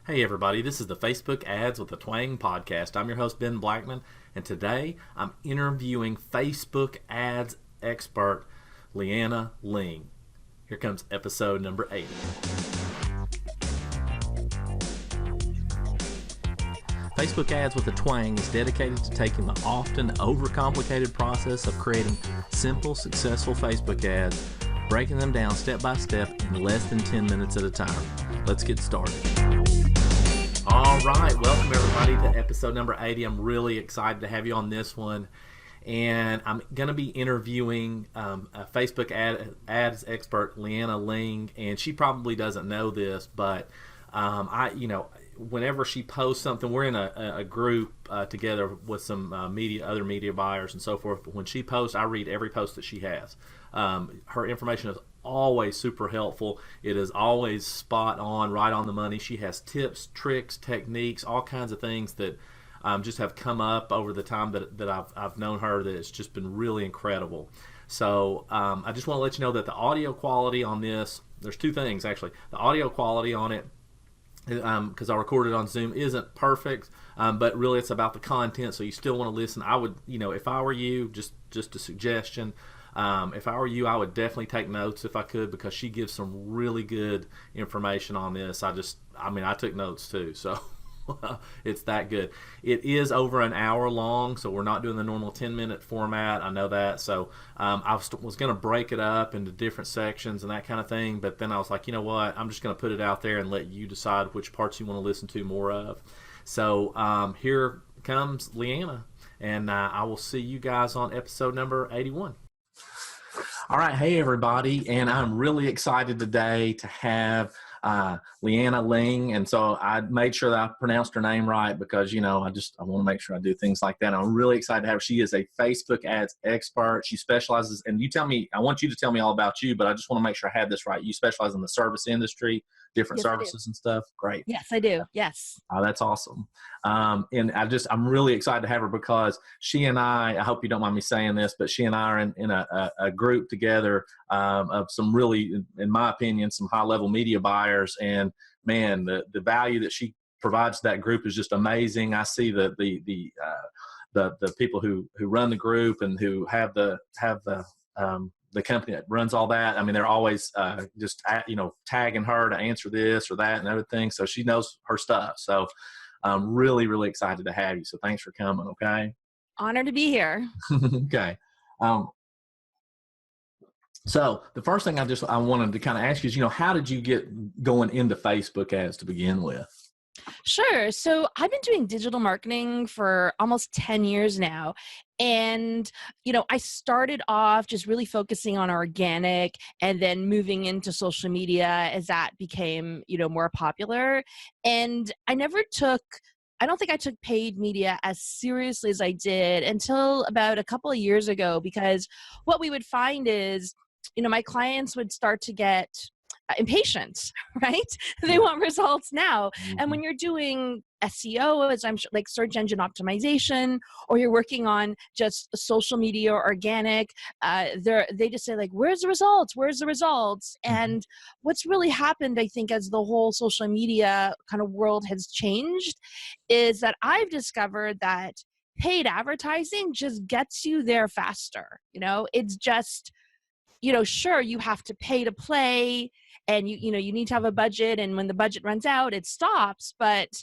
Hey everybody, this is the Facebook Ads with a Twang podcast. I'm your host Ben Blackman, and today I'm interviewing Facebook ads expert Liana Ling. Here comes episode number 80. Facebook Ads with a Twang is dedicated to taking the often overcomplicated process of creating simple, successful Facebook ads, breaking them down step by step in less than 10 minutes at a time. Let's get started. All right, welcome everybody to episode number 80. I'm really excited to have you on this one, and I'm going to be interviewing a Facebook ads expert, Liana Ling, and she probably doesn't know this, but whenever she posts something, we're in a group together with some other media buyers and so forth. But when she posts, I read every post that she has. Her information is always super helpful. It is always spot on, right on the money. She has tips, tricks, techniques, all kinds of things that just have come up over the time that I've known her, that it's just been really incredible. So I just want to let you know that the audio quality on this, there's two things actually. The audio quality on it, because I recorded on Zoom, isn't perfect, but really it's about the content, so you still want to listen. I would, if I were you, just a suggestion, if I were you, I would definitely take notes if I could, because she gives some really good information on this. I took notes too, so it's that good. It is over an hour long, so we're not doing the normal 10-minute format. I know that, so I was going to break it up into different sections and that kind of thing, but then I was like, you know what, I'm just going to put it out there and let you decide which parts you want to listen to more of. So here comes Liana, and I will see you guys on episode number 81. All right, hey everybody, and I'm really excited today to have Liana Ling, and so I made sure that I pronounced her name right, because I want to make sure I do things like that. I'm really excited to have her. She is a Facebook ads expert. She specializes, and I want you to tell me all about you, but I just want to make sure I have this right. You specialize in the service industry, different services and stuff. Great. Yes, I do. Yes. Oh, that's awesome. And I'm really excited to have her, because she and I hope you don't mind me saying this, but she and I are in a group together of some really, in my opinion, some high level media buyers. And man, the value that she provides to that group is just amazing. I see the people who run the group and who have the company that runs all that. I mean, they're always tagging her to answer this or that and everything. So she knows her stuff. So I'm really, really excited to have you. So thanks for coming. Okay. Honored to be here. Okay. So the first thing I wanted to kind of ask you is, how did you get going into Facebook ads to begin with? Sure. So I've been doing digital marketing for almost 10 years now. And, I started off just really focusing on organic and then moving into social media as that became, more popular. And I don't think I took paid media as seriously as I did until about a couple of years ago, because what we would find is, my clients would start to get impatient, right? They want results now. And when you're doing SEO, as I'm sure, like search engine optimization, or you're working on just social media or organic, they just say like, where's the results? Where's the results? And what's really happened, I think, as the whole social media kind of world has changed, is that I've discovered that paid advertising just gets you there faster. It's just, sure, you have to pay to play, and you need to have a budget, and when the budget runs out, it stops. But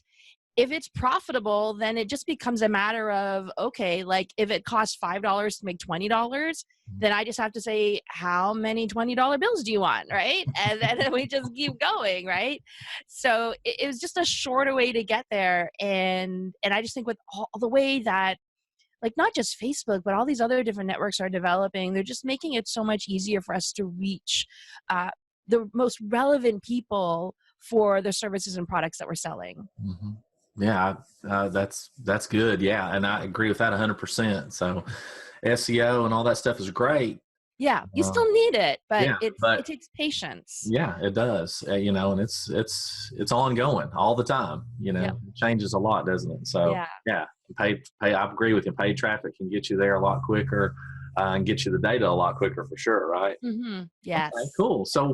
if it's profitable, then it just becomes a matter of, okay, like if it costs $5 to make $20, then I just have to say, how many $20 bills do you want, right? And then we just keep going, right? So it was just a shorter way to get there. And I just think with all the way that, like, not just Facebook, but all these other different networks are developing, they're just making it so much easier for us to reach the most relevant people for the services and products that we're selling. Mm-hmm. Yeah, that's good. Yeah, and I agree with that 100%. So SEO and all that stuff is great. Yeah, you still need it, but yeah, it takes patience. Yeah, it does. And it's ongoing all the time. It changes a lot, doesn't it? So yeah, pay. I agree with you. Paid traffic can get you there a lot quicker, and get you the data a lot quicker for sure. Right? Mm-hmm. Yes. Okay, cool. So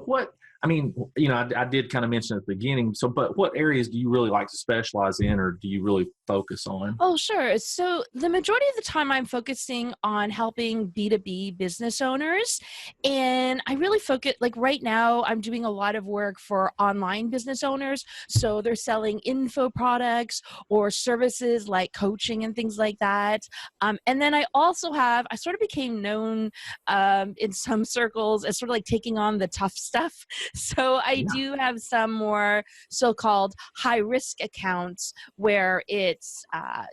I mean, I did kind of mention at the beginning. So, but what areas do you really like to specialize in, or do you really focus on? Oh, sure. So the majority of the time I'm focusing on helping B2B business owners. And I really focus, like right now, I'm doing a lot of work for online business owners. So they're selling info products or services like coaching and things like that. And then I sort of became known in some circles as sort of like taking on the tough stuff. So I Yeah. do have some more so called high risk accounts where it's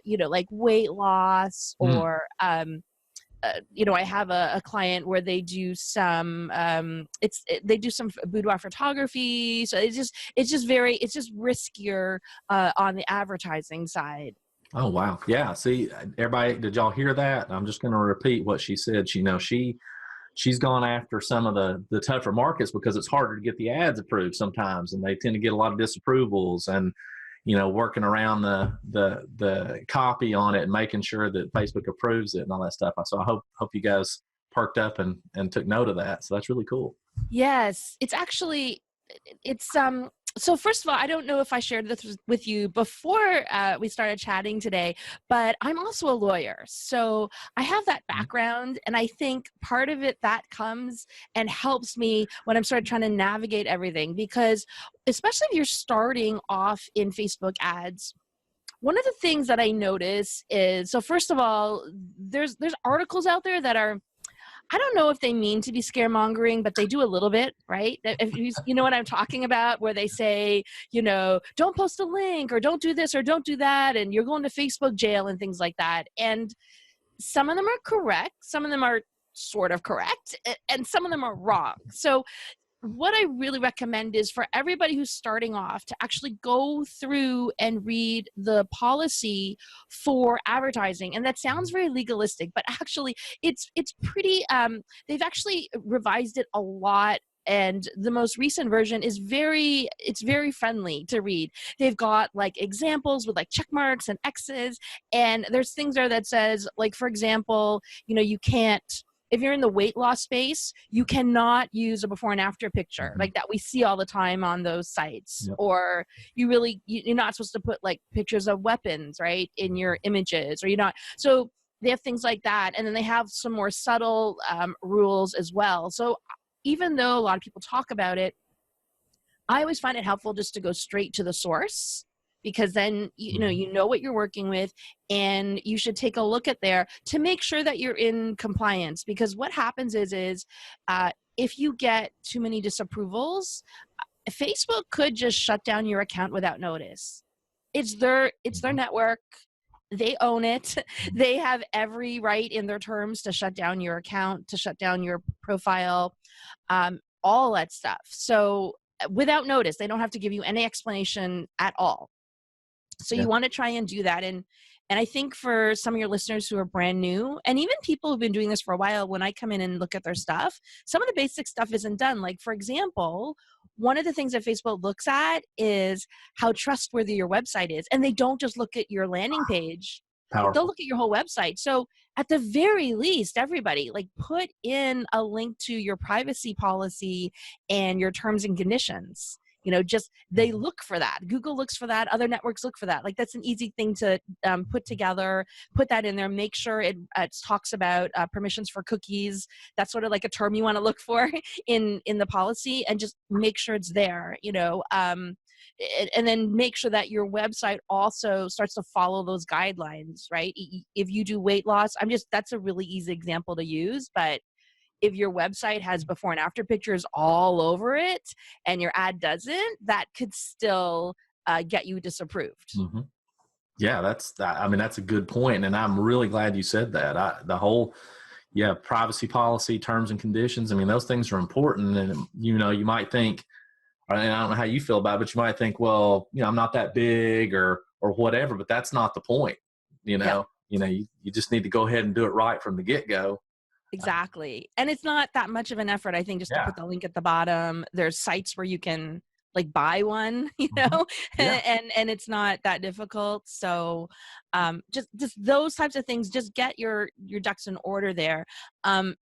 like weight loss Mm. or I have a client where they do some they do some boudoir photography, so it's just riskier on the advertising side. Oh wow. Yeah. See, everybody, did y'all hear that? I'm just going to repeat what she said. She's gone after some of the tougher markets because it's harder to get the ads approved sometimes, and they tend to get a lot of disapprovals, and working around the copy on it and making sure that Facebook approves it and all that stuff. So I hope you guys perked up and took note of that. So that's really cool. Yes, it's actually it's so first of all, I don't know if I shared this with you before we started chatting today, but I'm also a lawyer. So I have that Mhm. background, and I think part of it that comes and helps me when I'm sort of trying to navigate everything, because especially if you're starting off in Facebook ads, one of the things that I notice is, so first of all, there's articles out there that are, I don't know if they mean to be scaremongering, but they do a little bit, right? If you know what I'm talking about, where they say, don't post a link or don't do this or don't do that, and you're going to Facebook jail and things like that. And some of them are correct, some of them are sort of correct, and some of them are wrong. So what I really recommend is for everybody who's starting off to actually go through and read the policy for advertising. And that sounds very legalistic, but actually it's pretty they've actually revised it a lot, and the most recent version is very friendly to read. They've got like examples with like check marks and X's, and there's things there that says, like, for example, you can't, if you're in the weight loss space, you cannot use a before and after picture Mhm. like that we see all the time on those sites. Yep. Or you're not supposed to put like pictures of weapons, right, in your images, or you're not. So they have things like that. And then they have some more subtle rules as well. So even though a lot of people talk about it, I always find it helpful just to go straight to the source, because then Mhm. you know what you're working with, and you should take a look at there to make sure that you're in compliance. Because what happens is if you get too many disapprovals, Facebook could just shut down your account without notice. It's their Mhm. network. They own it. Mhm. They have every right in their terms to shut down your account, to shut down your profile, all that stuff. So without notice, they don't have to give you any explanation at all. So Yeah. you want to try and do that. And I think for some of your listeners who are brand new, and even people who've been doing this for a while, when I come in and look at their stuff, some of the basic stuff isn't done. Like, for example, one of the things that Facebook looks at is how trustworthy your website is. And they don't just look at your landing page, like they'll Powerful. look at your whole website. So at the very least, everybody, like, put in a link to your privacy policy and your terms and conditions. Just they Mhm. look for that. Google looks for that. Other networks look for that. Like, that's an easy thing to put together, put that in there, make sure it talks about permissions for cookies. That's sort of like a term you want to look for in the policy, and just make sure it's there. And then make sure that your website also starts to follow those guidelines, right? If you do weight loss, that's a really easy example to use, but if your website has before and after pictures all over it and your ad doesn't, that could still get you disapproved. Mhm. Yeah, I mean, that's a good point, and I'm really glad you said that. The whole, yeah, privacy policy, terms and conditions. I mean, those things are important, and you might think, and I don't know how you feel about it, but you might think, well, I'm not that big or whatever, but that's not the point. Yeah, You just need to go ahead and do it right from the get go. exactly. And it's not that much of an effort, I think, just to Yeah. put the link at the bottom. There's sites where you can like buy one, you Mhm. know, Yeah. and it's not that difficult. So just those types of things, just get your ducks in order there.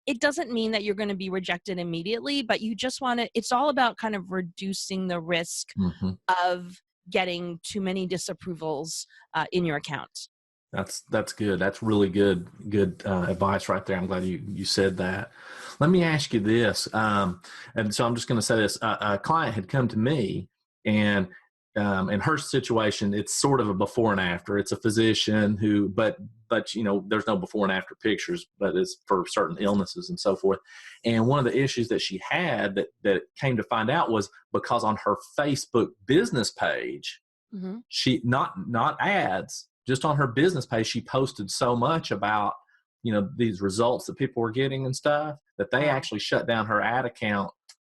It doesn't mean that you're going to be rejected immediately, but you just want to, it's all about kind of reducing the risk Mhm. of getting too many disapprovals in your account. That's good. That's really good advice right there. I'm glad you said that. Let me ask you this, and so I'm just going to say this: a client had come to me, and in her situation, it's sort of a before and after. It's a physician who, but there's no before and after pictures, but it's for certain illnesses and so forth. And one of the issues that she had that came to find out was because on her Facebook business page, Hmm. she not ads, just on her business page she posted so much about these results that people were getting and stuff that they Wow. actually shut down her ad account.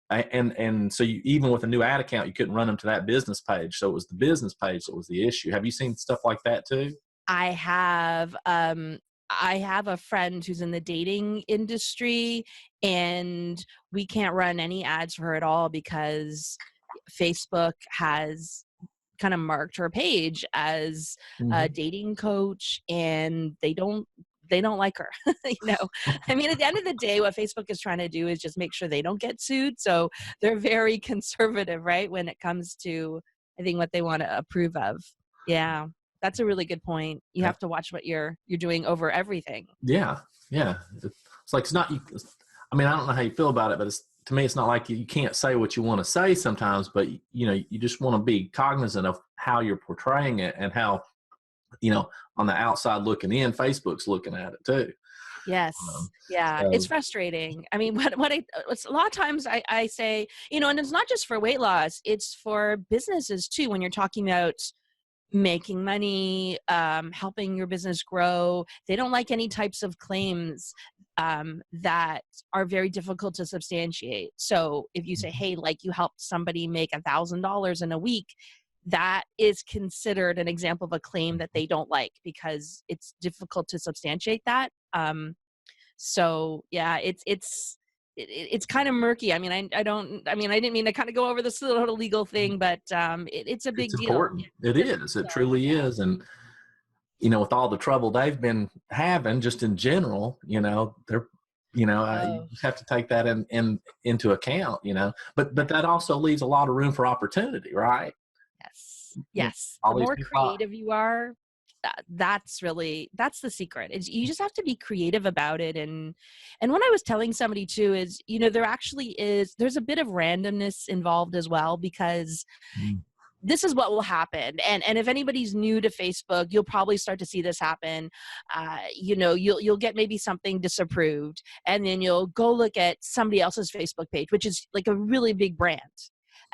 And so even with a new ad account you couldn't run them to that business page, so it was the business page that was the issue. Have you seen stuff like that too? I have a friend who's in the dating industry, and we can't run any ads for her at all because Facebook has kind of marked her page as a Mm-hmm. dating coach, and they don't like her. I mean, at the end of the day, what Facebook is trying to do is just make sure they don't get sued. So they're very conservative, right, when it comes to, I think, what they want to approve of. Yeah, that's a really good point. You have to watch what you're doing over everything. Yeah, yeah. It's like it's not. I mean, I don't know how you feel about it, but to me, it's not like you can't say what you want to say sometimes. But you just want to be cognizant of how you're portraying it and how you know on the outside looking in, Facebook's looking at it too. Yes. Yeah. It's So frustrating. I mean, it's a lot of times I say, and it's not just for weight loss, it's for businesses too. When you're talking about making money, helping your business grow, they don't like any types of claims that are very difficult to substantiate. So if you say, hey, like you helped somebody make $1,000 in a week, that is considered an example of a claim that they don't like because it's difficult to substantiate that. So yeah, it's kind of murky. I mean, I don't. I mean, I didn't mean to kind of go over this little legal thing, but it's a it's big deal. important. It It's is. It so truly yeah. is. And with all the trouble they've been having, just in general, they're, you Oh just have to take that into account. But yeah. that also leaves a lot of room for opportunity, right? Yes. You know, Yes. all The these more people. creative you are, that's the secret. You just have to be creative about it. And when I was telling somebody too is, there's a bit of randomness involved as well because Mm, this is what will happen. And if anybody's new to Facebook, you'll probably start to see this happen. You'll get maybe something disapproved, and then you'll go look at somebody else's Facebook page, which is like a really big brand.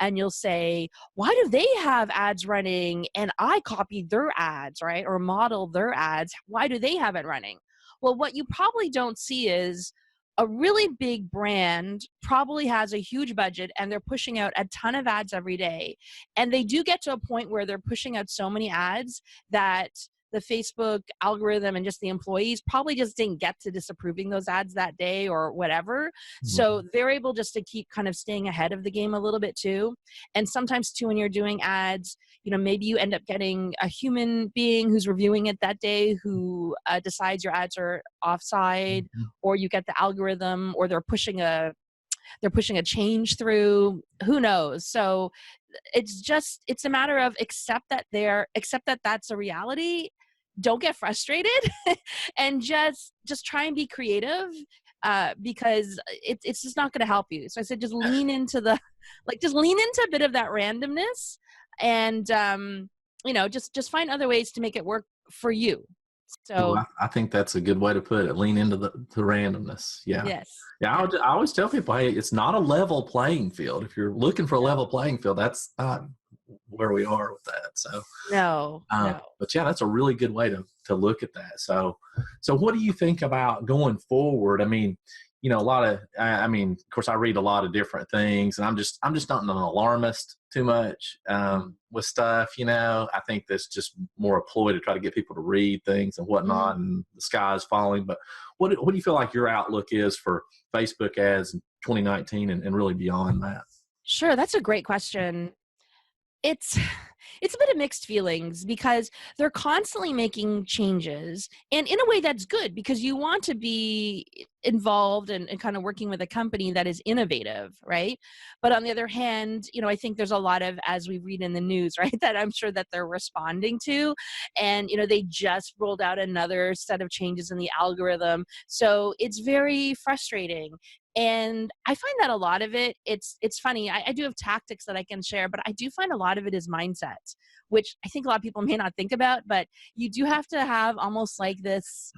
And you'll say, why do they have ads running and I copied their ads, right? Or modeled their ads. Why do they have it running? Well, what you probably don't see is a really big brand probably has a huge budget and they're pushing out a ton of ads every day. And they do get to a point where they're pushing out so many ads that the Facebook algorithm and just the employees probably just didn't get to disapproving those ads that day or whatever. So mhm, they're able just to keep kind of staying ahead of the game a little bit too. And sometimes too, when you're doing ads, maybe you end up getting a human being who's reviewing it that day who decides your ads are offside, mhm. or you get the algorithm, or they're pushing a change through. Who knows? So it's a matter of accept that that's a reality. Don't get frustrated and just try and be creative, because it's just not going to help you. So I said just lean into just lean into a bit of that randomness, and just find other ways to make it work for you. Ooh, So I think that's a good way to put it. Lean into the randomness. Yeah. yes. Yeah. Yeah. I always tell people, hey, it's not a level playing field. If you're looking for a level playing field, that's not where we are with that. So, No, no. but yeah, that's a really good way to look at that. So what do you think about going forward? I mean, a lot of, I mean, of course, I read a lot of different things, and I'm just not an alarmist too much with stuff. I think that's just more a ploy to try to get people to read things and Mhm. whatnot, and the sky is falling. But what do you feel like your outlook is for Facebook ads in 2019 and really beyond that? Sure, that's a great question. It's it's a bit of mixed feelings because they're constantly making changes, and in a way that's good because you want to be involved and kind of working with a company that is innovative, right? But on the other hand, I think there's a lot of, as we read in the news, right, that I'm sure that they're responding to, and they just rolled out another set of changes in the algorithm, so it's very frustrating. And I find that a lot of it, it's funny. I do have tactics that I can share, but I do find a lot of it is mindset, which I think a lot of people may not think about. But you do have to have almost like this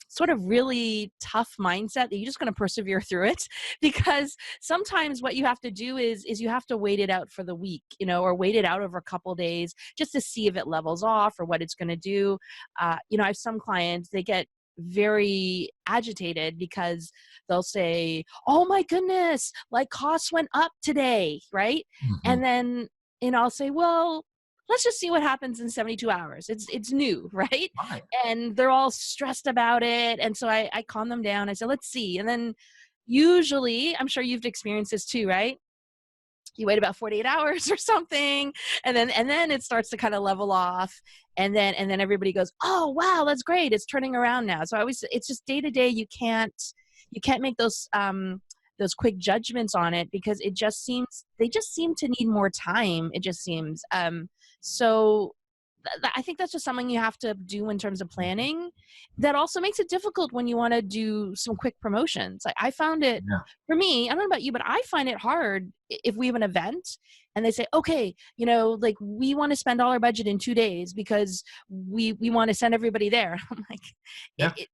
sort of really tough mindset that you're just going to persevere through it because sometimes what you have to do is you have to wait it out for the week, or wait it out over a couple days just to see if it levels off or what it's going to do. I have some clients, they get very agitated because they'll say, "Oh my goodness, like costs went up today," right? Hmm. And then I'll say, "Well, let's just see what happens in 72 hours. It's new," right? Right. And they're all stressed about it. And so I calm them down. I say, "Let's see." And then usually, I'm sure you've experienced this too, right? You wait about 48 hours or something, and then it starts to kind of level off, and then everybody goes, "Oh wow, that's great, it's turning around now." So I always, it's just day to day. You can't make those quick judgments on it because it just seems they just seem to need more time, it just seems. So I think that's just something you have to do in terms of planning. That also makes it difficult when you want to do some quick promotions. Like I found it, Yeah. for me, I don't know about you, but I find it hard if we have an event and they say, "Okay, like we want to spend all our budget in 2 days because we want to send everybody there." I'm like, Yeah. it,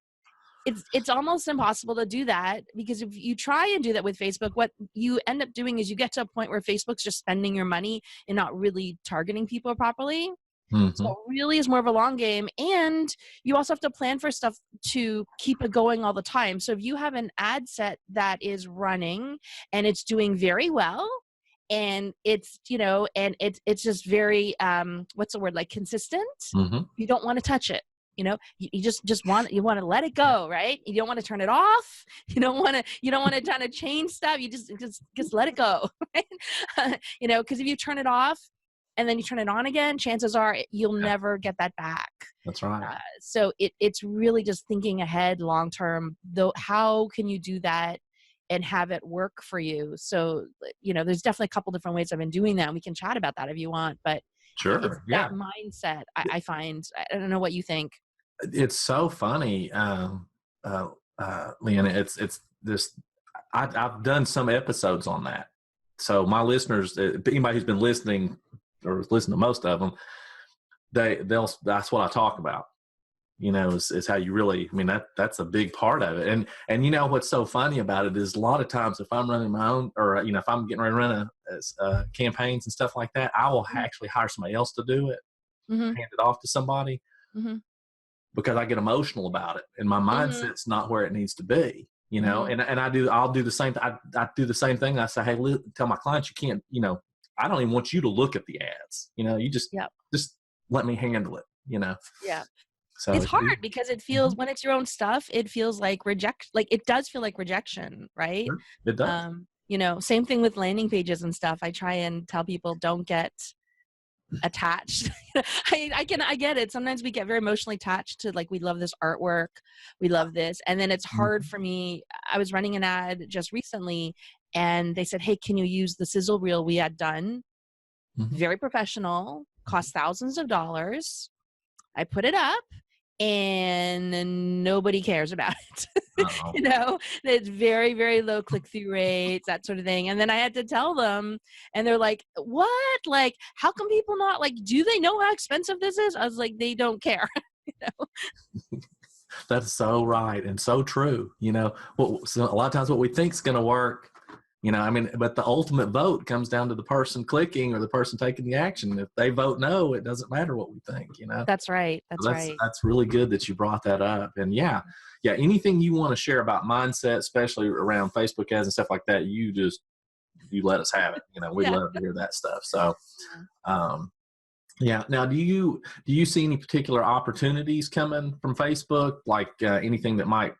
it's almost impossible to do that because if you try and do that with Facebook, what you end up doing is you get to a point where Facebook's just spending your money and not really targeting people properly. So Hmm. it really is more of a long game. And you also have to plan for stuff to keep it going all the time. So if you have an ad set that is running and it's doing very well, and it's just very what's the word, like consistent, Hmm. you don't want to touch it. You just want to let it go, right? You don't want to turn it off. You don't want to kind of change stuff. You just let it go, right? Because if you turn it off and then you turn it on again, chances are you'll Yeah. never get that back. That's right. So it's really just thinking ahead long term, though. How can you do that and have it work for you? So, there's definitely a couple different ways I've been doing that. And we can chat about that if you want, but it's Sure. that Yeah. mindset I find. I don't know what you think. It's so funny, Liana. It's this. I've done some episodes on that. So my listeners, anybody who's been listening or listen to most of them, they'll that's what I talk about. Is how you really. I mean, that's a big part of it. And what's so funny about it is a lot of times if I'm running my own, or if I'm getting ready to run campaigns and stuff like that, I will actually hire somebody else to do it, Mm-hmm. hand it off to somebody, Mm-hmm. because I get emotional about it and my Mm-hmm. mindset's not where it needs to be. Mm-hmm. And I'll do the same. I do the same thing. I say, hey, tell my clients you can't. I don't even want you to look at the ads. You Yeah. just let me handle it. Yeah. So It's hard because it feels, Mhm. when it's your own stuff, it feels like like it does feel like rejection, right? Sure. It does. Same thing with landing pages and stuff. I try and tell people don't get attached. I get it. Sometimes we get very emotionally attached to, like, we love this artwork, we love this, and then it's hard Mhm. for me. I was running an ad just recently and they said, "Hey, can you use the sizzle reel we had done?" Mhm. Very professional, cost thousands of dollars. I put it up and nobody cares about it. Uh-oh. It's very, very low click through rates, that sort of thing. And then I had to tell them, and they're like, "What? Like, how come people not, like, do they know how expensive this is?" I was like, "They don't care." you know? That's so right and so true. So a lot of times what we think is going to work, I mean, but the ultimate vote comes down to the person clicking or the person taking the action. If they vote no, it doesn't matter what we think. That's right. So That's that's right. that's really good that you brought that up. And yeah, anything you want to share about mindset, especially around Facebook ads and stuff like that, you let us have it. We Yeah. love to hear that stuff. So Yeah. um, yeah. Now, do you see any particular opportunities coming from Facebook, like anything that might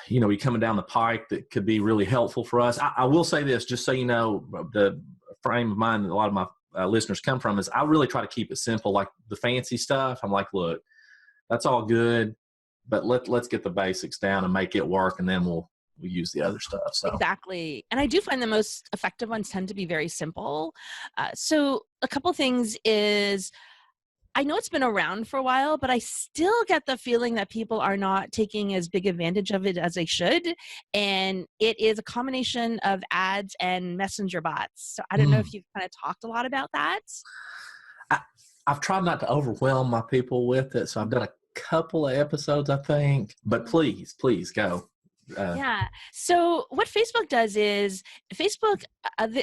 be coming down the pike that could be really helpful for us? I will say this, just so you know, the frame of mind that a lot of my listeners come from is I really try to keep it simple. Like the fancy stuff, I'm like, look, that's all good, but let's get the basics down and make it work, and then we'll use the other stuff. So Exactly. And I do find the most effective ones tend to be very simple. So a couple things is, I know it's been around for a while, but I still get the feeling that people are not taking as big advantage of it as they should. And it is a combination of ads and messenger bots. So I don't know if you've kind of talked a lot about that. I, I've tried not to overwhelm my people with it. So I've done a couple of episodes, I think, but please go. Yeah. So what Facebook does is Facebook,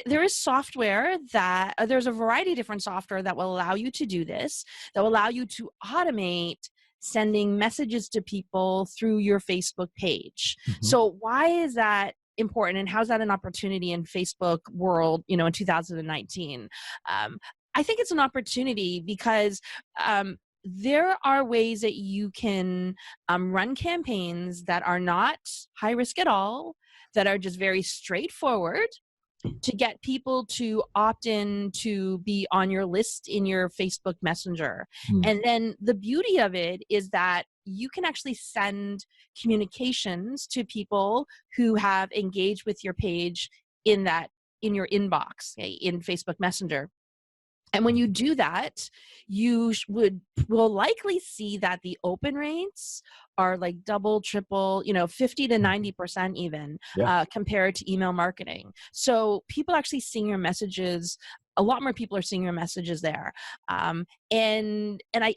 there is software that there's a variety of different software that will allow you to do this, that will allow you to automate sending messages to people through your Facebook page. So why is that important, and how's that an opportunity in Facebook world, in 2019? I think it's an opportunity because there are ways that you can run campaigns that are not high risk at all, that are just very straightforward to get people to opt in to be on your list in your Facebook Messenger. And then the beauty of it is that you can actually send communications to people who have engaged with your page in your inbox, in Facebook Messenger. And when you do that, you will likely see that the open rates are like double, triple, 50 to 90% even, compared to email marketing. So people actually seeing your messages. A lot more people are seeing your messages there. And I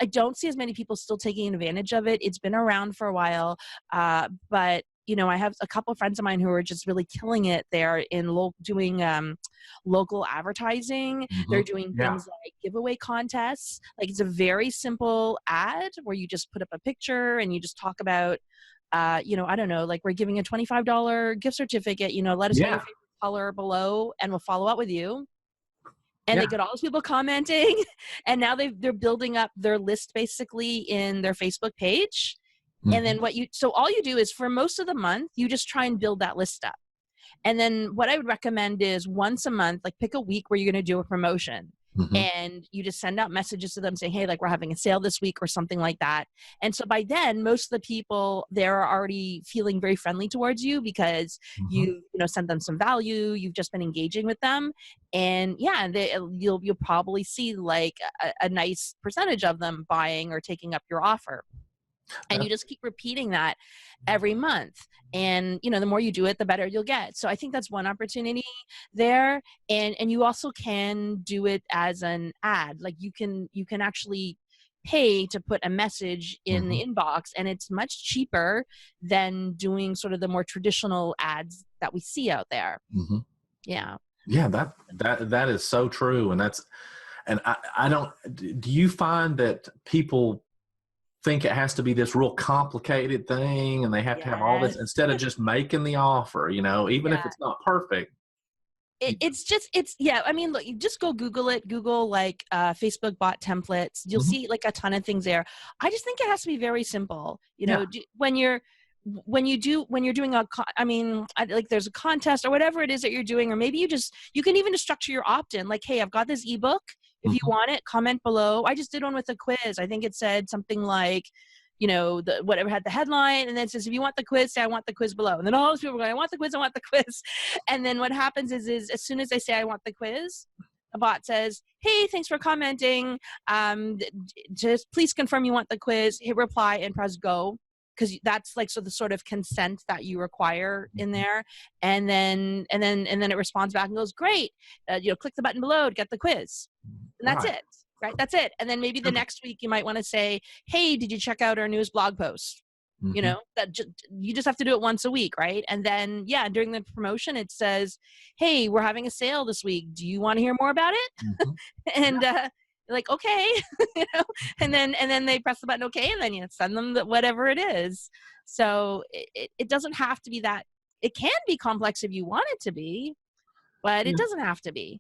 don't see as many people still taking advantage of it. It's been around for a while, but I have a couple of friends of mine who are just really killing it there in doing local advertising. They're doing things like giveaway contests. Like, it's a very simple ad where you just put up a picture and you just talk about, I don't know, like, we're giving a $25 gift certificate, let us know your favorite color below and we'll follow up with you. And they get all those people commenting, and now they're building up their list basically in their Facebook page. And then so all you do is, for most of the month, you just try and build that list up. And then what I would recommend is once a month, like, pick a week where you're going to do a promotion. And you just send out messages to them saying, hey, like, we're having a sale this week or something like that. And so by then, most of the people there are already feeling very friendly towards you because you sent them some value. You've just been engaging with them. And you'll probably see like a nice percentage of them buying or taking up your offer. And you just keep repeating that every month. And, the more you do it, the better you'll get. So I think that's one opportunity there. And you also can do it as an ad. Like, you can actually pay to put a message in the inbox, and it's much cheaper than doing sort of the more traditional ads that we see out there. Yeah. Yeah, that is so true. And I don't, do you find that people think it has to be this real complicated thing and they have to have all this instead of just making the offer, even if it's not perfect? I mean, look, you just go Google it. Google like Facebook bot templates. You'll see like a ton of things there. I just think it has to be very simple. When you're doing like, there's a contest or whatever it is that you're doing, or maybe you can even just structure your opt-in. Like, hey, I've got this ebook. If you want it, comment below. I just did one with a quiz. I think it said something like, whatever had the headline, and then it says, if you want the quiz, say I want the quiz below. And then all those people are going, I want the quiz, I want the quiz. And then what happens is as soon as they say I want the quiz, a bot says, hey, thanks for commenting. Just please confirm you want the quiz. Hit reply and press go. Because that's like, the sort of consent that you require in there, and then it responds back and goes, great, click the button below to get the quiz, and that's it, right? That's it. And then maybe the next week you might want to say, hey, did you check out our newest blog post? You just have to do it once a week, right? And then during the promotion it says, hey, we're having a sale this week. Do you want to hear more about it? And like, okay, and then they press the button, okay, and then you send them whatever it is. So it doesn't have to be that. It can be complex if you want it to be, but it doesn't have to be.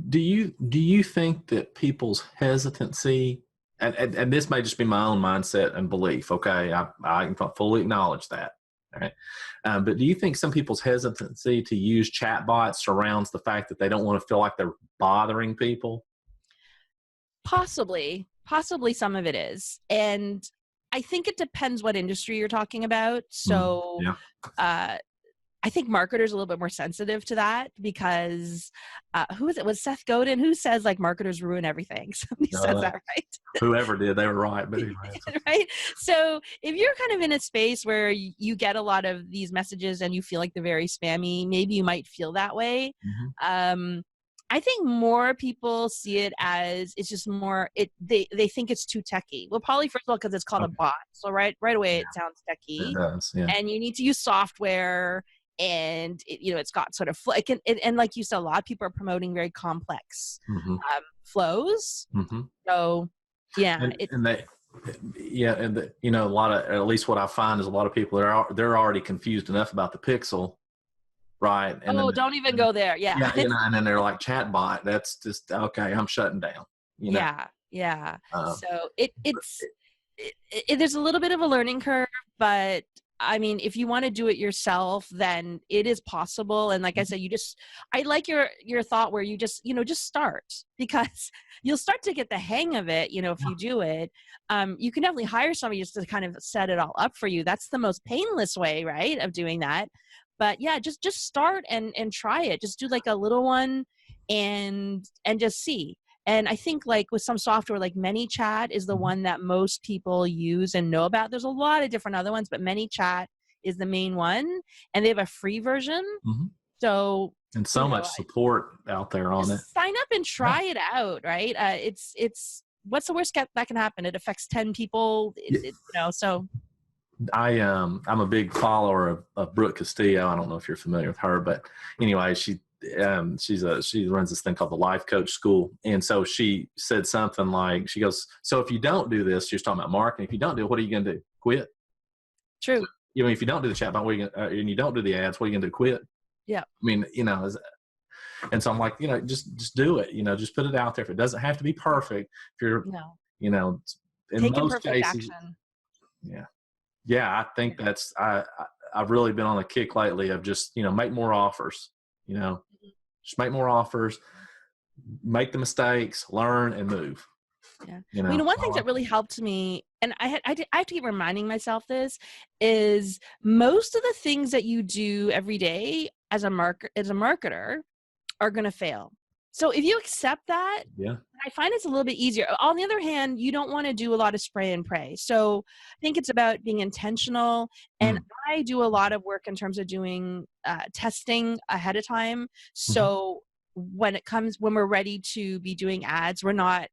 Do you think that people's hesitancy, and this may just be my own mindset and belief, okay, I can fully acknowledge that, All right. But do you think some people's hesitancy to use chatbots surrounds the fact that they don't want to feel like they're bothering people? Possibly some of it is. And I think it depends what industry you're talking about. Mm, So, yeah. uh, I think marketers are a little bit more sensitive to that because who is it? Was Seth Godin who says like marketers ruin everything? Somebody says Uh, that, right? Whoever did, they were right. But anyway, Right. So if you're kind of in a space where you get a lot of these messages and you feel like they're very spammy, maybe you might feel that way. mm-hmm. Um, I think more people see it as it's just more they think it's too techy. Well, probably first of all because it's called a Okay. bot, so right away Yeah, it sounds it techy, does. Yeah. and you need to use software, and it's got sort of and like you said, a lot of people are promoting very complex Mm-hmm. flows. Mm-hmm. So yeah, And they, yeah, and a lot of, at least what I find is a lot of people they're already confused enough about the pixel, right? And then oh, don't even go there. Yeah. yeah, and then they're like chatbot. That's just okay. I'm shutting down. Yeah, yeah. Uh, So there's a little bit of a learning curve, but I mean, if you want to do it yourself, then it is possible. And like I said, I like your thought where you just start because you'll start to get the hang of it. If you do it, you can definitely hire somebody just to kind of set it all up for you. That's the most painless way, right, of doing that. But yeah, just start and try it. Just do like a little one and just see. And I think like with some software like ManyChat is the one that most people use and know about. There's a lot of different other ones, but ManyChat is the main one, and they have a free version. mm-hmm. So And so much support out there on it. just sign up and try it out, right? It's what's the worst that can happen? It affects 10 people, so. I'm a big follower of Brooke Castillo. I don't know if you're familiar with her, but anyway, she runs this thing called the Life Coach School, and so she said something like, she goes, "So if you don't do this, she's talking about marketing. If you don't do it, what are you going to do? Quit? True. So, if you don't do the chatbot, what are you gonna, and you don't do the ads, what are you going to do? Quit? Yeah. I mean, and so I'm like, just do it. Just put it out there. If it doesn't have to be perfect, if you're, in take most imperfect cases, action. Yeah, I think that's I've really been on a kick lately of just make more offers. Just make more offers, make the mistakes, learn, and move. Yeah. One thing that really helped me, and I have to keep reminding myself this, is most of the things that you do every day as a marketer are going to fail. So if you accept that, I find it's a little bit easier. On the other hand, you don't want to do a lot of spray and pray. So I think it's about being intentional. And I do a lot of work in terms of doing testing ahead of time. So when we're ready to be doing ads, we're not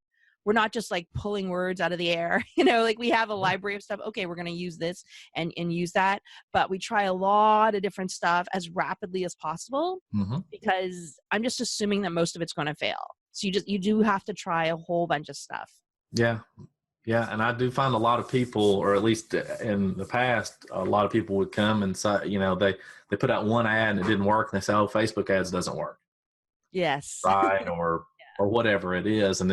just like pulling words out of the air, like we have a library of stuff. Okay, we're going to use this and use that. But we try a lot of different stuff as rapidly as possible because I'm just assuming that most of it's going to fail. So you do have to try a whole bunch of stuff. Yeah. Yeah. And I do find a lot of people, or at least in the past, a lot of people would come and say, they put out one ad and it didn't work. And they say, oh, Facebook ads doesn't work. Yes. Right. Or whatever it is. And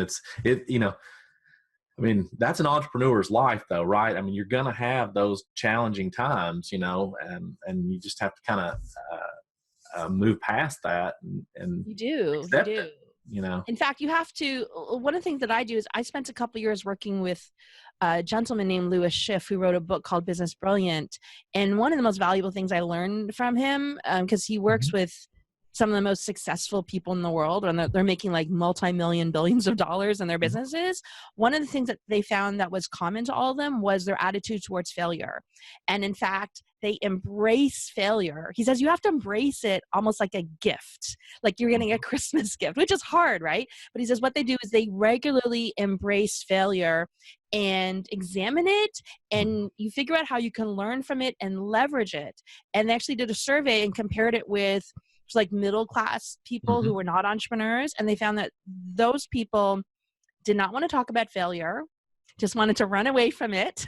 that's an entrepreneur's life though, right? I mean, you're going to have those challenging times, and you just have to kind of move past that and you do. It, In fact, you have to, one of the things that I do is I spent a couple of years working with a gentleman named Louis Schiff who wrote a book called Business Brilliant. And one of the most valuable things I learned from him, because he works with some of the most successful people in the world, and they're making like multi-million billions of dollars in their businesses. One of the things that they found that was common to all of them was their attitude towards failure. And in fact, they embrace failure. He says you have to embrace it almost like a gift, like you're getting a Christmas gift, which is hard, right? But he says what they do is they regularly embrace failure and examine it, and you figure out how you can learn from it and leverage it. And they actually did a survey and compared it with like middle class people who were not entrepreneurs, and they found that those people did not want to talk about failure, just wanted to run away from it,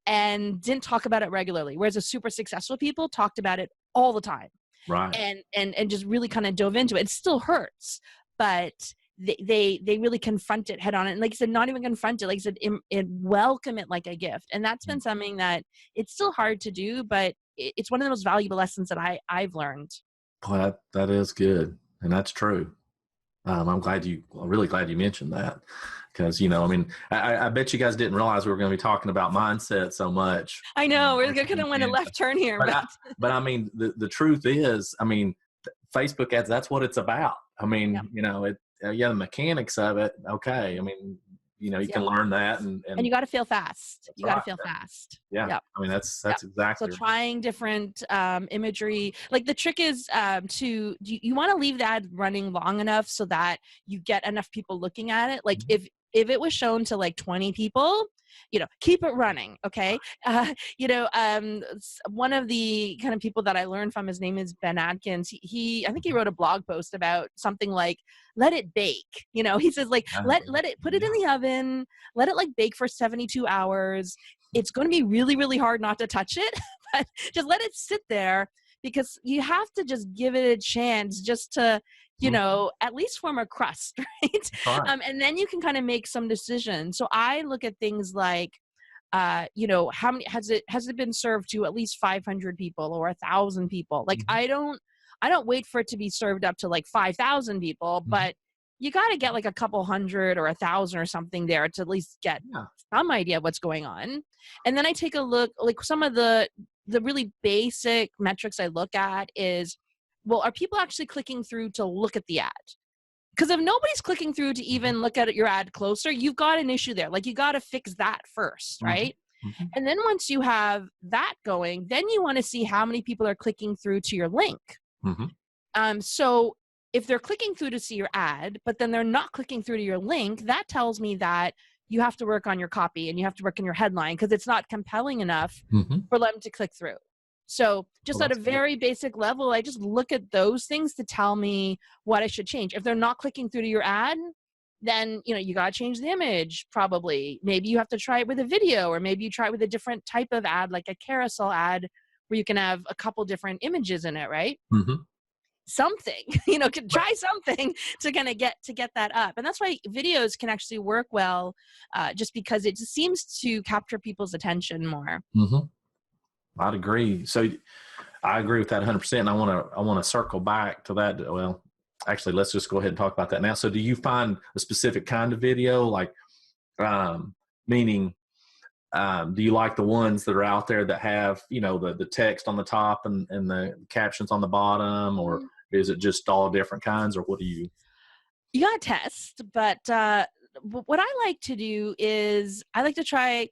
and didn't talk about it regularly. Whereas the super successful people talked about it all the time, right? And just really kind of dove into it. It still hurts, but they really confront it head on. And like I said, not even confront it, like I said, welcome it like a gift. And that's been something that it's still hard to do, but it's one of the most valuable lessons that I've learned. Boy, that is good, and that's true. I'm really glad you mentioned that, because, I mean, I bet you guys didn't realize we were going to be talking about mindset so much. I know we're This gonna win a weekend. left turn here, But but but I mean, the truth is, I mean, Facebook ads, that's what it's about. I mean, the mechanics of it. Okay. I mean, you yeah. can learn that, And you got to feel fast. You got to right. feel fast. Yeah. Yep. I mean, that's Yep. exactly So right. trying different imagery, like the trick is you want to leave the ad running long enough so that you get enough people looking at it. Like if it was shown to like 20 people, keep it running. Okay. One of the kind of people that I learned from, his name is Ben Adkins. I think he wrote a blog post about something like, let it bake. He says like, let it, put it in the oven, let it like bake for 72 hours. It's going to be really, really hard not to touch it, but just let it sit there, because you have to just give it a chance just to, at least form a crust, right? Right. And then you can kind of make some decisions. So I look at things like, how many has it been served to at least 500 people or 1,000 people? Like I don't wait for it to be served up to like 5,000 people, but you got to get like a couple hundred or 1,000 or something there to at least get some idea of what's going on. And then I take a look, like some of the really basic metrics I look at is, well, are people actually clicking through to look at the ad? Because if nobody's clicking through to even look at your ad closer, you've got an issue there. Like you got to fix that first, right? And then once you have that going, then you want to see how many people are clicking through to your link. So if they're clicking through to see your ad, but then they're not clicking through to your link, that tells me that you have to work on your copy and you have to work on your headline, because it's not compelling enough for them to click through. So just at a very basic level, I just look at those things to tell me what I should change. If they're not clicking through to your ad, then, you got to change the image probably. Maybe you have to try it with a video, or maybe you try it with a different type of ad, like a carousel ad where you can have a couple different images in it, right? Something, can try something to kind of get that up. And that's why videos can actually work well, just because it just seems to capture people's attention more. I'd agree. So I agree with that 100%. And I want to circle back to that. Well, actually, let's just go ahead and talk about that now. So do you find a specific kind of video, like, meaning, do you like the ones that are out there that have, the text on the top and the captions on the bottom, or is it just all different kinds, or what do you? You got to test, but what I like to do is I like to try.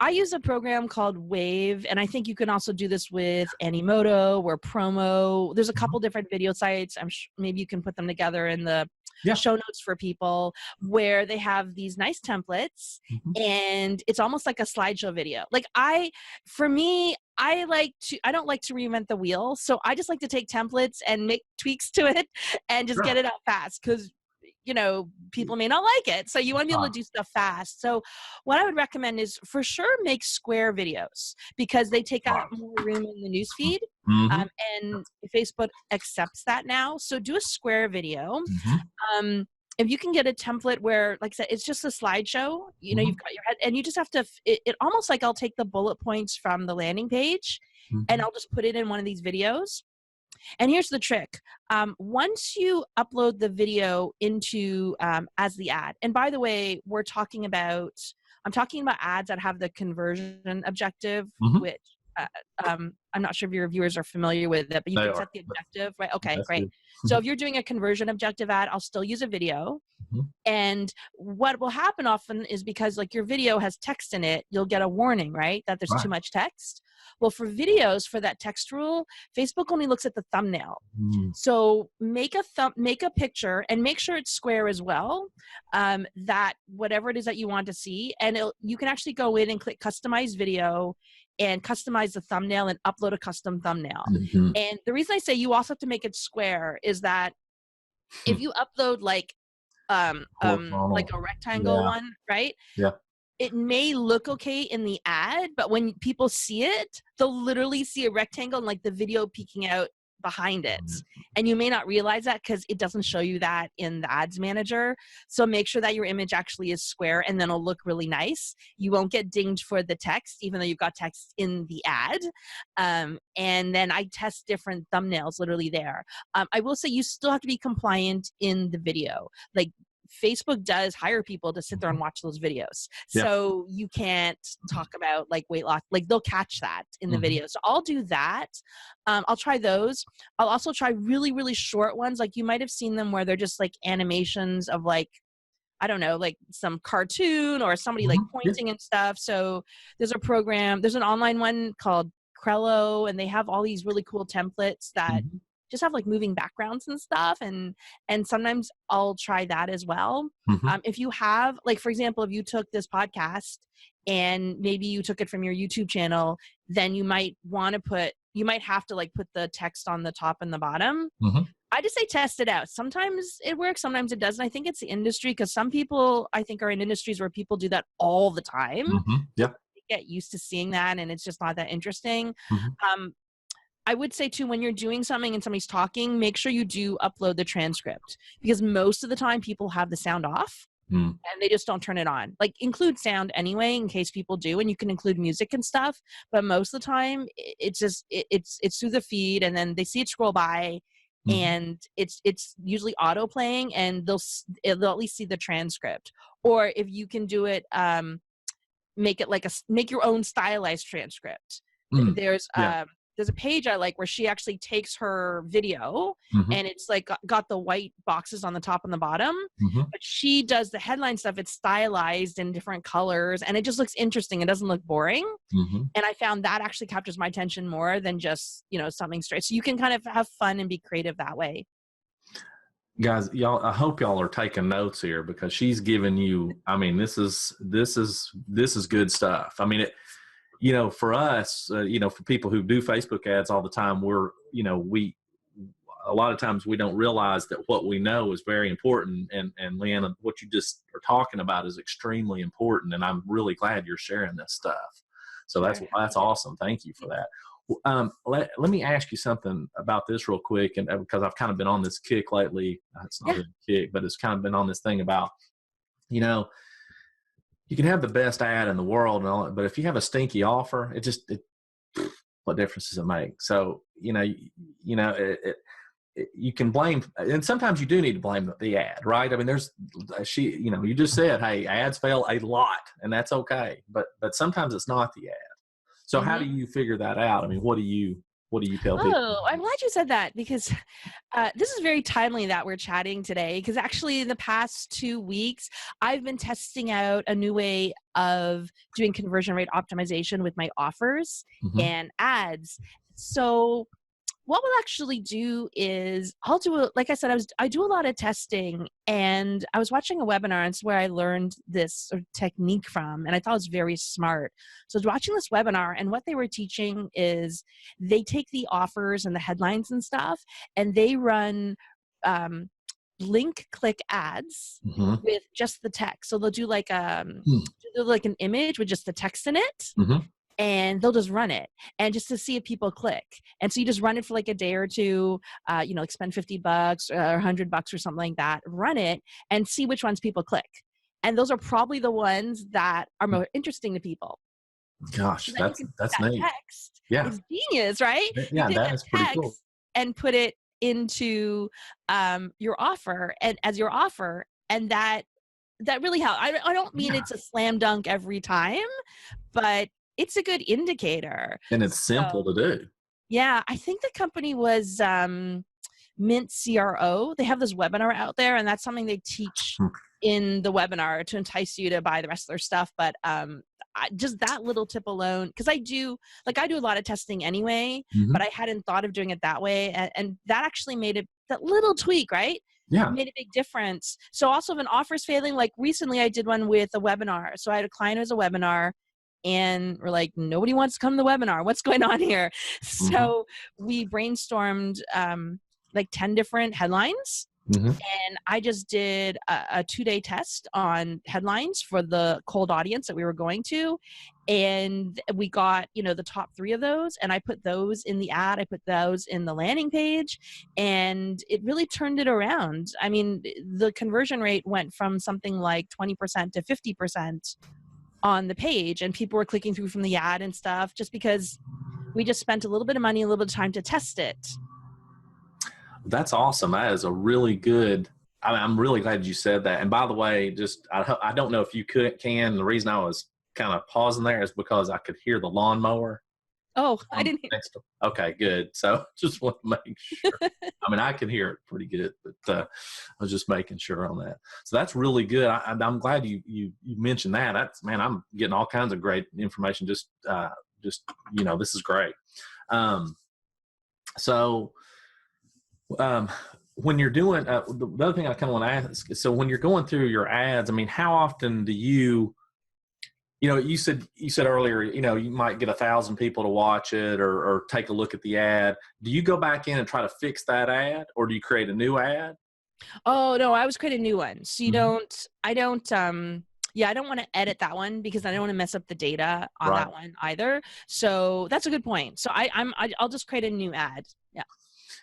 I use a program called Wave, and I think you can also do this with Animoto or Promo. There's a couple different video sites. Maybe you can put them together in the show notes for people, where they have these nice templates, and it's almost like a slideshow video. Like I don't like to reinvent the wheel. So I just like to take templates and make tweaks to it and just get it out fast, because people may not like it. So you want to be able to do stuff fast. So what I would recommend is, for sure, make square videos, because they take up more room in the newsfeed. And Facebook accepts that now. So do a square video. If you can get a template where, like I said, it's just a slideshow, you've got your head, and you just have to, it almost like I'll take the bullet points from the landing page and I'll just put it in one of these videos. And here's the trick. Once you upload the video into as the ad, and by the way, I'm talking about ads that have the conversion objective, which I'm not sure if your viewers are familiar with it, but you can set the objective, right? Okay, great. So if you're doing a conversion objective ad, I'll still use a video. And what will happen often is, because like your video has text in it, you'll get a warning, right? That there's too much text. Well, for videos, for that text rule, Facebook only looks at the thumbnail. So make a picture, and make sure it's square as well, that whatever it is that you want to see, and you can actually go in and click customize video and customize the thumbnail and upload a custom thumbnail. And the reason I say you also have to make it square is that if you upload like a rectangle one, right? It may look okay in the ad, but when people see it, they'll literally see a rectangle and like the video peeking out behind it. And you may not realize that because it doesn't show you that in the ads manager. So make sure that your image actually is square, and then it'll look really nice. You won't get dinged for the text, even though you've got text in the ad. And then I test different thumbnails literally there. I will say you still have to be compliant in the video. Like, Facebook does hire people to sit there and watch those videos. Yeah. So you can't talk about like weight loss, like they'll catch that in the video. So I'll do that. I'll try those. I'll also try really, really short ones. Like you might have seen them where they're just like animations of like, I don't know, like some cartoon or somebody like pointing and stuff. So there's an online one called Crello, and they have all these really cool templates that just have like moving backgrounds and stuff. And sometimes I'll try that as well. If you have, like, for example, if you took this podcast and maybe you took it from your YouTube channel, then you might have to like put the text on the top and the bottom. I just say test it out. Sometimes it works, sometimes it doesn't. I think it's the industry, because some people I think are in industries where people do that all the time. They get used to seeing that, and it's just not that interesting. I would say too, when you're doing something and somebody's talking, make sure you do upload the transcript, because most of the time people have the sound off and they just don't turn it on. Like, include sound anyway in case people do, and you can include music and stuff. But most of the time it's just it's through the feed, and then they see it scroll by, and it's usually auto playing, and they'll at least see the transcript. Or if you can do it, make your own stylized transcript. There's a page I like where she actually takes her video and it's like got the white boxes on the top and the bottom, but she does the headline stuff. It's stylized in different colors, and it just looks interesting. It doesn't look boring. And I found that actually captures my attention more than just, something straight. So you can kind of have fun and be creative that way. Guys, y'all, I hope y'all are taking notes here, because she's giving you, I mean, this is good stuff. I mean, for us, for people who do Facebook ads all the time, a lot of times we don't realize that what we know is very important. And Liana, what you just are talking about is extremely important. And I'm really glad you're sharing this stuff. So that's awesome. Thank you for that. Let me ask you something about this real quick. And because I've kind of been on this kick lately, it's not a kick, but it's kind of been on this thing about, you can have the best ad in the world and all that, but if you have a stinky offer, what difference does it make? So, you can blame, and sometimes you do need to blame the ad, right? I mean, you just said, hey, ads fail a lot, and that's okay. But sometimes it's not the ad. So how do you figure that out? I mean, what do you tell people? Oh, I'm glad you said that, because this is very timely that we're chatting today, because actually in the past 2 weeks, I've been testing out a new way of doing conversion rate optimization with my offers and ads. So what we'll actually do is like I said, I do a lot of testing, and I was watching a webinar, and it's where I learned this sort of technique from, and I thought it was very smart. So I was watching this webinar, and what they were teaching is they take the offers and the headlines and stuff, and they run link click ads with just the text. So they'll do like an image with just the text in it. And they'll just run it, and just to see if people click. And so you just run it for like a day or two, like spend $50 or $100 or something like that, run it and see which ones people click. And those are probably the ones that are more interesting to people. Gosh, so that's neat. Text is genius, right? Yeah, that is pretty cool. And put it into your offer, and as your offer, and that really helps. I don't mean it's a slam dunk every time, but it's a good indicator. And it's simple to do. Yeah. I think the company was Mint CRO. They have this webinar out there, and that's something they teach in the webinar to entice you to buy the rest of their stuff. But just that little tip alone, because I do a lot of testing anyway, but I hadn't thought of doing it that way. And that actually made that little tweak, right? Yeah. It made a big difference. So also if an offer's failing, like recently I did one with a webinar. So I had a client who was a webinar, and we're like, nobody wants to come to the webinar. What's going on here? So we brainstormed like 10 different headlines Mm-hmm. And I just did a 2-day test on headlines for the cold audience that we were going to. And we got, the top 3 of those. And I put those in the ad. I put those in the landing page. And it really turned it around. I mean, the conversion rate went from something like 20% to 50% on the page. And people were clicking through from the ad and stuff just because we just spent a little bit of money, a little bit of time to test it. That's awesome. That is a really good. I'm really glad you said that. And by the way, just I don't know if you can. The reason I was kind of pausing there is because I could hear the lawnmower. Oh, I didn't hear. Okay, good. So just want to make sure. I mean, I can hear it pretty good, but I was just making sure on that. So that's really good. I'm glad you mentioned that. I'm getting all kinds of great information. Just this is great. So when you're doing the other thing I kind of want to ask is, so when you're going through your ads, I mean, how often do you said earlier, you might get 1,000 people to watch it or take a look at the ad. Do you go back in and try to fix that ad, or do you create a new ad? Oh no, I was creating a new one. So I don't want to edit that one because I don't want to mess up the data on that one either. So that's a good point. So I'll just create a new ad. Yeah.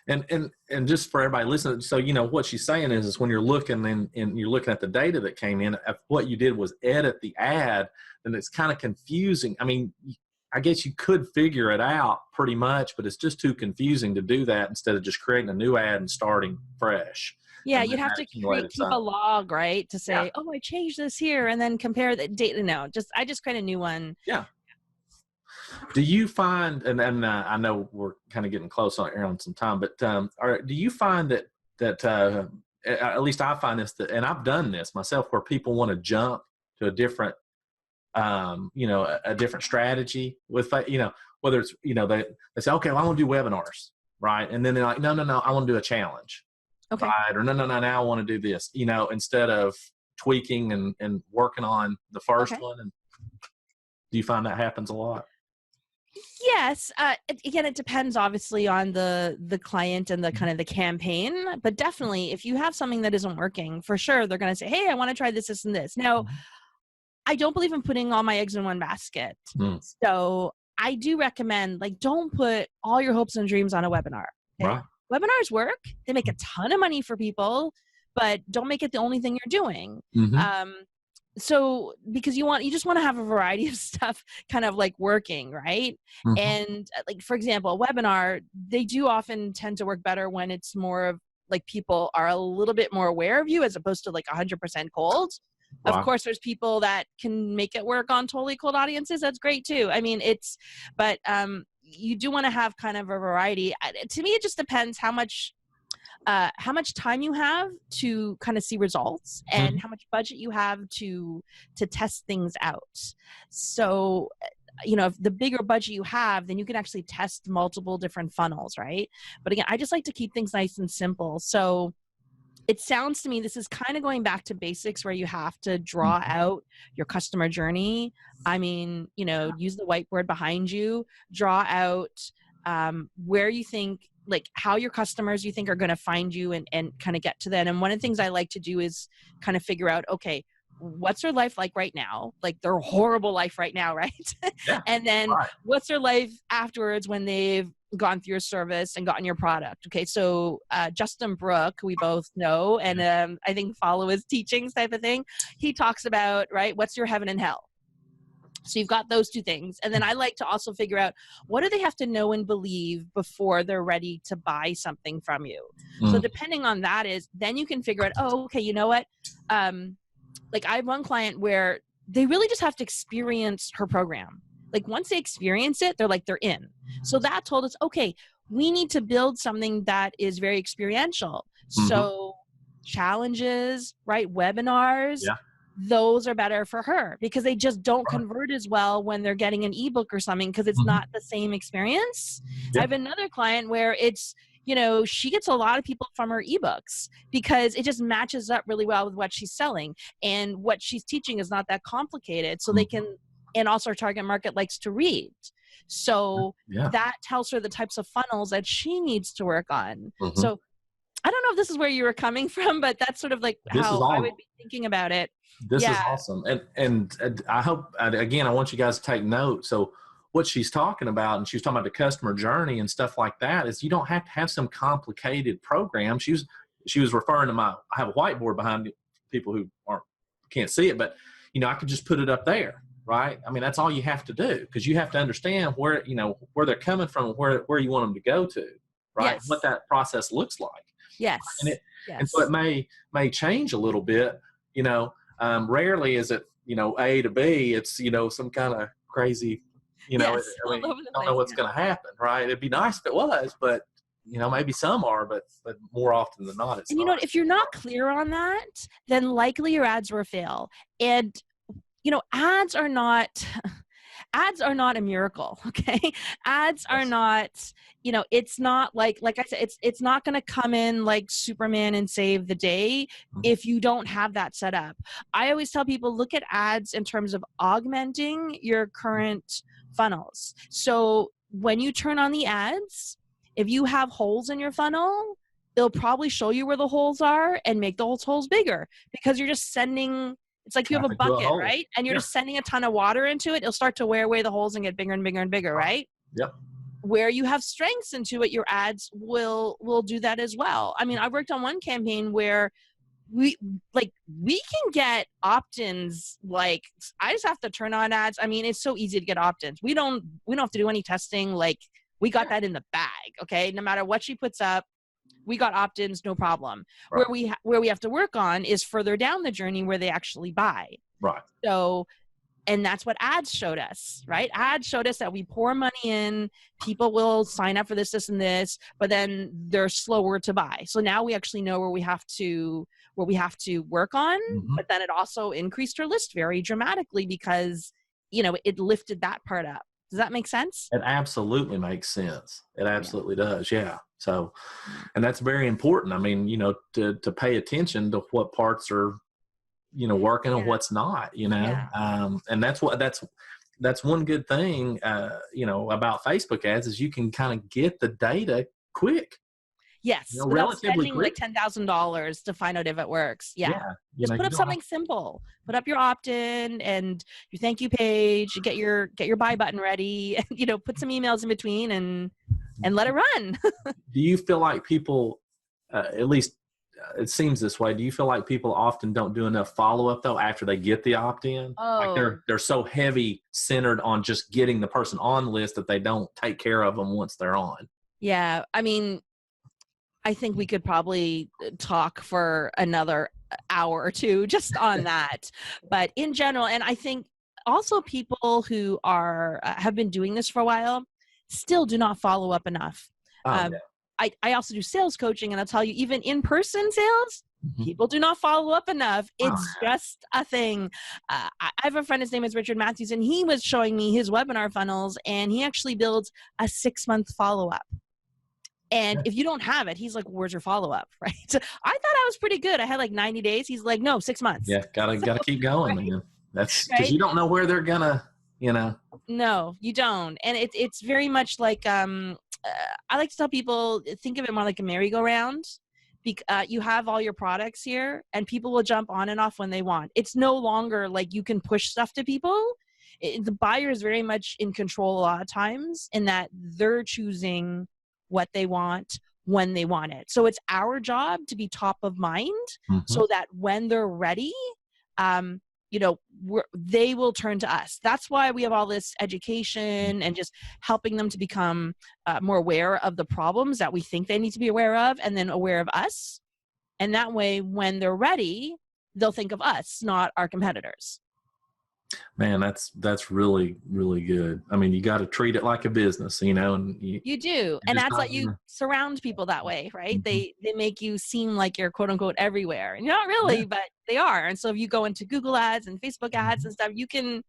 And just for everybody listening, so what she's saying is when you're looking and you're looking at the data that came in, if what you did was edit the ad, then it's kind of confusing. I mean, I guess you could figure it out pretty much, but it's just too confusing to do that instead of just creating a new ad and starting fresh. Yeah, you'd have to keep a log, right, to say, oh, I changed this here, and then compare the data. No, I just create a new one. Yeah. Do you find, and I know we're kind of getting close on some time, but do you find that at least I find this, and I've done this myself, where people want to jump to a different, a different strategy with, whether it's, they say, okay, well, I want to do webinars, right? And then they're like, no, I want to do a challenge, okay, right? Or no, now I want to do this, instead of tweaking and working on the first one. And do you find that happens a lot? Yes. Again, it depends obviously on the client and the kind of the campaign, but definitely if you have something that isn't working, for sure, they're going to say, hey, I want to try this and this. Now, I don't believe in putting all my eggs in one basket. So I do recommend, don't put all your hopes and dreams on a webinar. Okay? Right. Webinars work. They make a ton of money for people, but don't make it the only thing you're doing. So because you just want to have a variety of stuff kind of working, right? And for example, a webinar, they do often tend to work better when it's more of people are a little bit more aware of you as opposed to 100% cold. Wow. Of course, there's people that can make it work on totally cold audiences. That's great too. I mean, but you do want to have kind of a variety. To me, it just depends how much time you have to kind of see results and how much budget you have to test things out. So, if the bigger budget you have, then you can actually test multiple different funnels, right? But again, I just like to keep things nice and simple. So it sounds to me, this is kind of going back to basics where you have to draw out your customer journey. I mean, use the whiteboard behind you, draw out where you think, how your customers you think are going to find you and kind of get to that. And one of the things I like to do is kind of figure out, okay, what's their life like right now? Their horrible life right now, right? Yeah, and then what's their life afterwards when they've gone through your service and gotten your product? Okay, so Justin Brooke, we both know, and I think follow his teachings type of thing. He talks about, right, what's your heaven and hell? So you've got those two things. And then I like to also figure out, what do they have to know and believe before they're ready to buy something from you? So depending on that then you can figure out, oh, okay, you know what? I have one client where they really just have to experience her program. Once they experience it, they're in. So that told us, okay, we need to build something that is very experiential. So challenges, right? Webinars. Yeah. Those are better for her because they just don't convert as well when they're getting an ebook or something because it's not the same experience. Yeah. I have another client where it's, she gets a lot of people from her ebooks because it just matches up really well with what she's selling, and what she's teaching is not that complicated. So they can, and also her target market likes to read. So that tells her the types of funnels that she needs to work on. So I don't know if this is where you were coming from, but that's sort of like This is how I would all. be thinking about it. This is Yeah. awesome, and I hope, again, I want you guys to take note. So what she's talking about, and she was talking about the customer journey and stuff like that, is you don't have to have some complicated program. She was referring to I have a whiteboard behind people who can't see it, but I could just put it up there, right? I mean, that's all you have to do, because you have to understand where they're coming from, and where you want them to go to, right? What Yes. that process looks like, and Yes. so it Yes. may change a little bit, you know. Rarely is it, A to B. It's, some kind of crazy, Yes. I All mean, you over the don't know place. what's Yeah. going to happen, right? It'd be nice if it was, but, maybe some are, but more often than not, it's And you not. know what? If you're not clear on that, then likely your ads will fail. And ads are not ads are not a miracle. Okay. Ads are Yes. not, it's not like I said, it's not going to come in like Superman and save the day Mhm. if you don't have that set up. I always tell people, look at ads in terms of augmenting your current funnels. So when you turn on the ads, if you have holes in your funnel, it'll probably show you where the holes are and make those holes bigger, because you're just sending, it's like you have a Traffic to a bucket, hole. right? And you're Yeah. just sending a ton of water into it. It'll start to wear away the holes and get bigger and bigger and bigger, right? Yep. Where you have strengths into it, your ads will do that as well. I mean, I worked on one campaign where we can get opt-ins. Like, I just have to turn on ads. I mean, it's so easy to get opt-ins. We don't have to do any testing. Like, we got that in the bag. Okay, no matter what she puts up, we got opt-ins, no problem. Right. Where we have to work on is further down the journey where they actually buy. Right. So, and that's what ads showed us, right? Ads showed us that we pour money in, people will sign up for this and this, but then they're slower to buy. So now we actually know where we have to work on, Mm-hmm. but then it also increased our list very dramatically because, it lifted that part up. Does that make sense? It absolutely makes sense. It absolutely does. Yeah. So, and that's very important. I mean, to pay attention to what parts are, working and what's not, Yeah. and that's one good thing, about Facebook ads, is you can kind of get the data quick, Yes, without relatively spending like quick. $10,000 to find out if it works. Yeah. Yeah. Just put You up don't something simple. Put up your opt-in and your thank you page. Get your buy button ready. And, put some emails in between and let it run. do you feel like people, at least it seems this way, do you feel like people often don't do enough follow-up though after they get the opt-in? Like Oh, they're so heavy centered on just getting the person on the list that they don't take care of them once they're on? yeah. I mean, I think we could probably talk for another hour or two just on that. But in general, and I think also people who are have been doing this for a while still do not follow up enough. Oh Um, I also do sales coaching, and I'll tell you, even in-person sales, yeah. people do not follow up enough. Wow. It's just a thing. I have a friend, his name is Richard Matthews, and he was showing me his webinar funnels, and he actually builds a 6-month follow-up. And if you don't have it, he's like, where's your follow-up? Right. So I thought I was pretty good. I had like 90 days. He's like, no, 6 months. Yeah, gotta keep going, right? man. That's because Right? you don't know where they're gonna, No, you don't. And it's very much like, I like to tell people, think of it more like a merry-go-round. You have all your products here and people will jump on and off when they want. It's no longer like you can push stuff to people. The buyer is very much in control a lot of times, in that they're choosing what they want when they want it. So it's our job to be top of mind, so that when they're ready, they will turn to us. That's why we have all this education and just helping them to become more aware of the problems that we think they need to be aware of, and then aware of us. And that way, when they're ready, they'll think of us, not our competitors. Man, that's really, really good. I mean, you got to treat it like a business, and You do. And that's like, you surround people that way, right? Mm-hmm. They make you seem like you're quote unquote everywhere. And you're not really, but they are. And so if you go into Google ads and Facebook ads and stuff, you can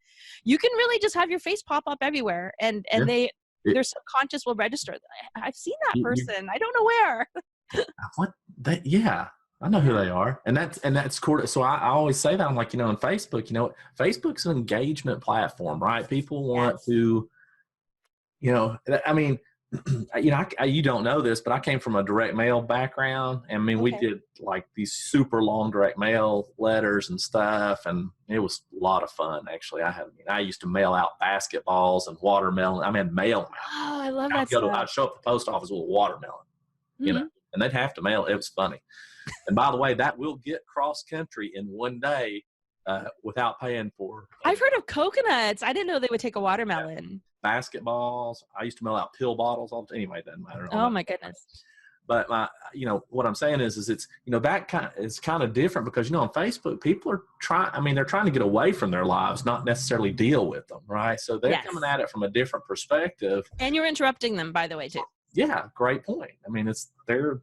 really just have your face pop up everywhere. And their subconscious will register. I've seen that person. I don't know where. Yeah, I know who they are, and that's cool. So I always say that, I'm like, on Facebook, Facebook's an engagement platform, right? People want to, I mean, you know, you don't know this, but I came from a direct mail background. I mean, we Okay. did like these super long direct mail letters and stuff, and it was a lot of fun. Actually, I used to mail out basketballs and watermelon. I mean, mail them out. Oh, I love that stuff. I'd show up at the post office with a watermelon, you know, Mhm. and they'd have to mail it. It was funny. And by the way, that will get cross country in one day without paying for I've heard of coconuts. I didn't know they would take a watermelon. basketballs. I used to mail out pill bottles all the time. Anyway, it doesn't matter. Oh my goodness. But you know, what I'm saying is it's, you know, that is kind of different because, you know, on Facebook, people are they're trying to get away from their lives, not necessarily deal with them. Right. So they're Yes. coming at it from a different perspective. And you're interrupting them, by the way, too. Yeah. Great point. I mean, they're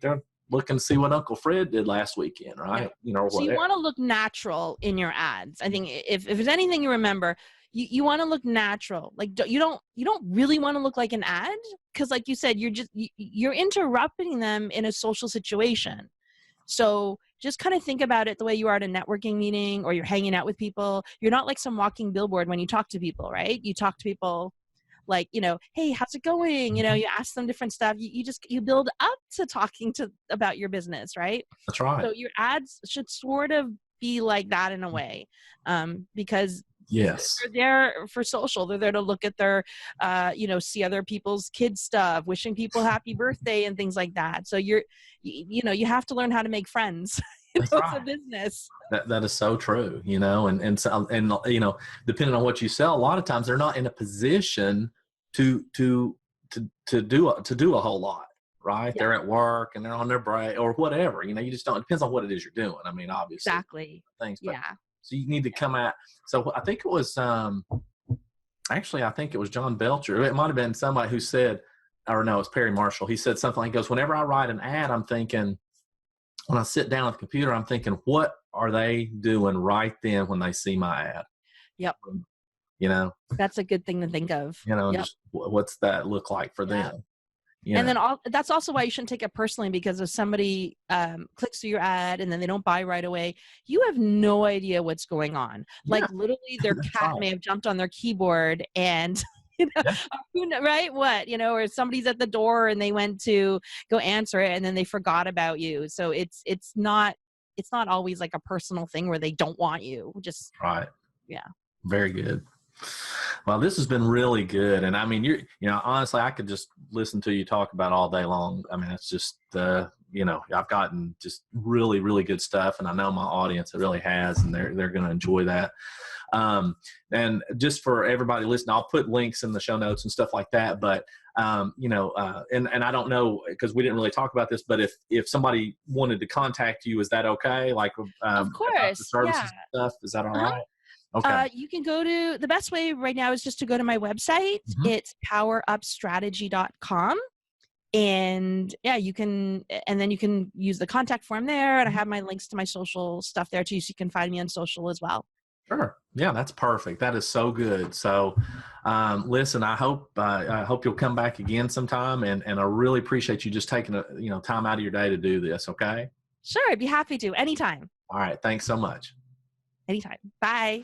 looking to see what Uncle Fred did last weekend. Right. Yeah. You know, or So you whatever. want to look natural in your ads. I think if there's anything you remember, you want to look natural. Like you don't really want to look like an ad, because like you said, you're interrupting them in a social situation. So just kind of think about it the way you are at a networking meeting, or you're hanging out with people. You're not like some walking billboard when you talk to people, right? You talk to people like, you know, hey, how's it going? You know, you ask them different stuff. You build up to talking about your business, right? That's right. So your ads should sort of be like that in a way, because Yes. they're there for social. They're there to look at their, you know, see other people's kids stuff, wishing people happy birthday and things like that. So you have to learn how to make friends. That's It's right. a business. That is so true, you know, and you know, depending on what you sell, a lot of times they're not in a position to do a whole lot, right? Yeah. They're at work and they're on their break or whatever, you know. You just don't. It depends on what it is you're doing. I mean, obviously, Exactly. things, but Yeah. so you need to come at. So I think it was actually I think it was John Belcher. It might have been somebody who said, or no, it's Perry Marshall. He said something like, "Goes whenever I write an ad, I'm thinking." When I sit down at the computer, I'm thinking, what are they doing right then when they see my ad? Yep. You know, That's a good thing to think of. Yep. just what's that look like for them? And then that's also why you shouldn't take it personally, because if somebody clicks through your ad and then they don't buy right away, you have no idea what's going on. Like literally their cat may have jumped on their keyboard and right? What, or somebody's at the door and they went to go answer it and then they forgot about you. So it's not always like a personal thing where they don't want you. Just right. Yeah. Very good. Well, this has been really good. And I mean, honestly, I could just listen to you talk about all day long. I mean, it's just, I've gotten just really, really good stuff. And I know my audience really has, and they're going to enjoy that. And just for everybody listening, I'll put links in the show notes and stuff like that. But, and I don't know, because we didn't really talk about this, but if somebody wanted to contact you, is that okay? Like, of course, the services and stuff, is that all right? Okay. You can go to, the best way right now is just to go to my website. Mm-hmm. It's powerupstrategy.com. And you can, and then you can use the contact form there. And I have my links to my social stuff there too. So you can find me on social as well. Sure. Yeah, that's perfect. That is so good. So, listen, I hope you'll come back again sometime, and I really appreciate you just taking time out of your day to do this. Okay. Sure. I'd be happy to anytime. All right. Thanks so much. Anytime. Bye.